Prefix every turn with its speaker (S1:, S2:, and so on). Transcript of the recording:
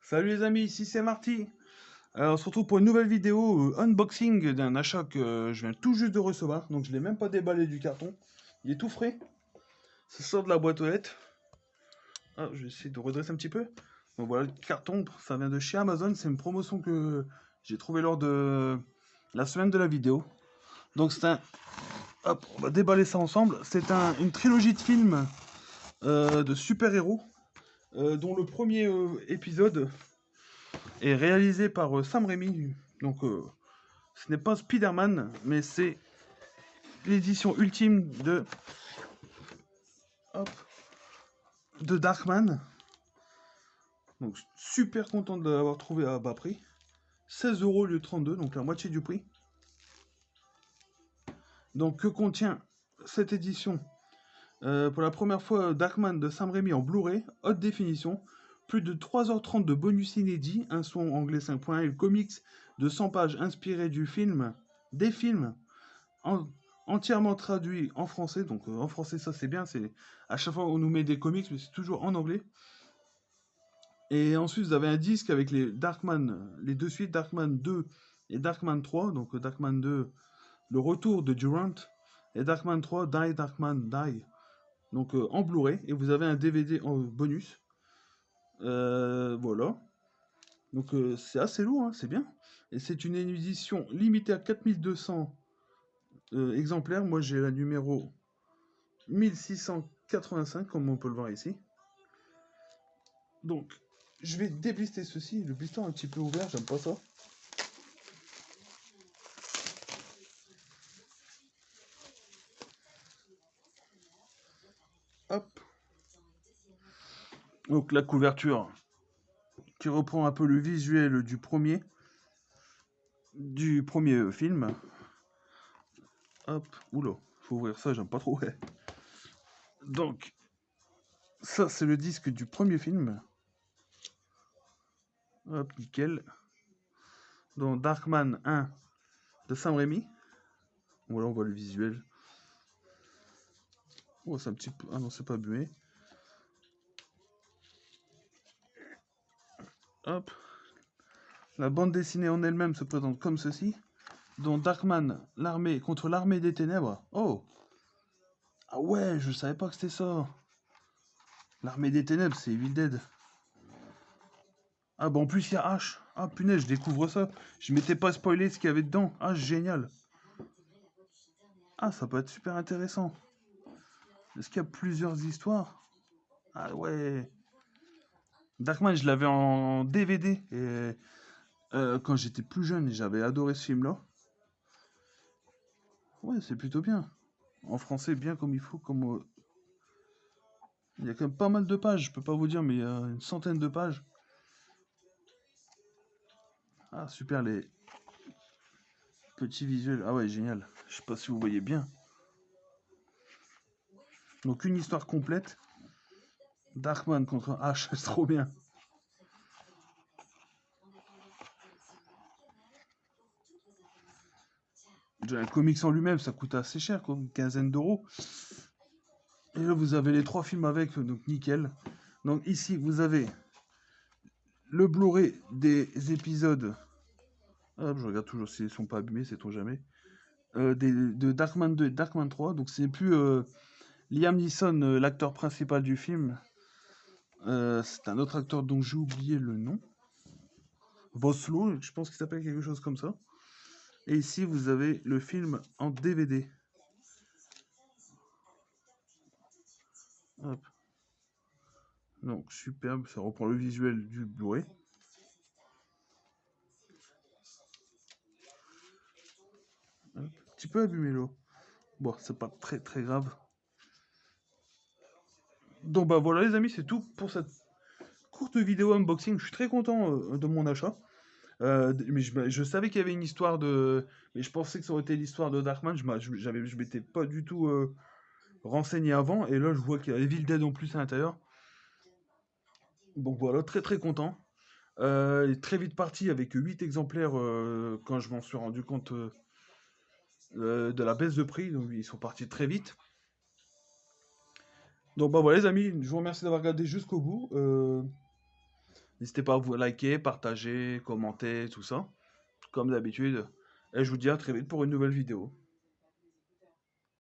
S1: Salut les amis, ici c'est Marty. Alors on se retrouve pour une nouvelle vidéo unboxing d'un achat que je viens tout juste de recevoir. Donc je l'ai même pas déballé du carton. Il est tout frais. Ça sort de la boîte aux lettres. Ah, je vais essayer de redresser un petit peu. Donc voilà le carton, ça vient de chez Amazon. C'est une promotion que j'ai trouvée lors de la semaine de la vidéo. Donc c'est un... Hop, on va déballer ça ensemble. C'est une trilogie de films de super-héros. Dont le premier épisode est réalisé par Sam Raimi. Donc ce n'est pas Spider-Man, mais c'est l'édition ultime hop, de Darkman. Donc super content de l'avoir trouvé à bas prix. 16 € au lieu de 32, donc la moitié du prix. Donc que contient cette édition? Pour la première fois, Darkman de Sam Raimi en Blu-ray, haute définition. Plus de 3h30 de bonus inédits, un son anglais 5.1 et le comics de 100 pages inspiré des films, entièrement traduit en français. Donc en français, ça c'est bien. C'est à chaque fois on nous met des comics, mais c'est toujours en anglais. Et ensuite, vous avez un disque avec les Darkman, les deux suites, Darkman 2 et Darkman 3. Donc Darkman 2, le retour de Durant, et Darkman 3, Die Darkman Die. Donc en Blu-ray, et vous avez un DVD en bonus. Voilà. Donc c'est assez lourd, hein, c'est bien. Et c'est une édition limitée à 4200 exemplaires. Moi j'ai la numéro 1685, comme on peut le voir ici. Donc je vais déblister ceci. Le blister est un petit peu ouvert, j'aime pas ça. Hop. Donc la couverture qui reprend un peu le visuel du premier film. Hop, oula, faut ouvrir ça, j'aime pas trop. Ouais. Donc ça c'est le disque du premier film. Hop, nickel. Donc Darkman 1 de Sam Raimi. Voilà, on voit le visuel. Oh, c'est un petit peu... Ah non, c'est pas abîmé. Hop. La bande dessinée en elle-même se présente comme ceci. Dont Darkman, l'armée contre l'armée des ténèbres. Oh! Ah ouais, je savais pas que c'était ça. L'armée des ténèbres, c'est Evil Dead. Ah bah en plus il y a H. Ah punaise, je découvre ça. Je m'étais pas spoilé ce qu'il y avait dedans. Ah génial. Ah ça peut être super intéressant. Est-ce qu'il y a plusieurs histoires? Ah ouais. Darkman, je l'avais en DVD. Et quand j'étais plus jeune, j'avais adoré ce film-là. Ouais, c'est plutôt bien. En français, bien comme il faut. Il y a quand même pas mal de pages, je peux pas vous dire, mais il y a une centaine de pages. Ah, super, les petits visuels. Ah ouais, génial. Je sais pas si vous voyez bien. Donc, une histoire complète. Darkman contre H, c'est trop bien. Déjà, un comics en lui-même, ça coûte assez cher, quoi, une quinzaine d'euros. Et là, vous avez les 3 films avec, donc nickel. Donc ici, vous avez le Blu-ray des épisodes. Hop, je regarde toujours s'ils sont pas abîmés, sait-on jamais. De Darkman 2 et Darkman 3. Donc c'est plus Liam Neeson, l'acteur principal du film. C'est un autre acteur dont j'ai oublié le nom. Voslo, je pense qu'il s'appelle quelque chose comme ça. Et ici, vous avez le film en DVD. Hop. Donc superbe, ça reprend le visuel du Blu-ray. Un petit peu abîmé là. Bon, c'est pas très très grave. Donc bah voilà les amis, c'est tout pour cette courte vidéo unboxing. Je suis très content de mon achat. Mais je savais qu'il y avait une histoire de... Mais je pensais que ça aurait été l'histoire de Darkman. Je m'étais pas du tout renseigné avant. Et là, je vois qu'il y a Evil Dead en plus à l'intérieur. Donc voilà, très très content. Il est très vite parti avec 8 exemplaires quand je m'en suis rendu compte de la baisse de prix. Donc ils sont partis très vite. Donc bah voilà les amis, je vous remercie d'avoir regardé jusqu'au bout. N'hésitez pas à vous liker, partager, commenter, tout ça, comme d'habitude. Et je vous dis à très vite pour une nouvelle vidéo.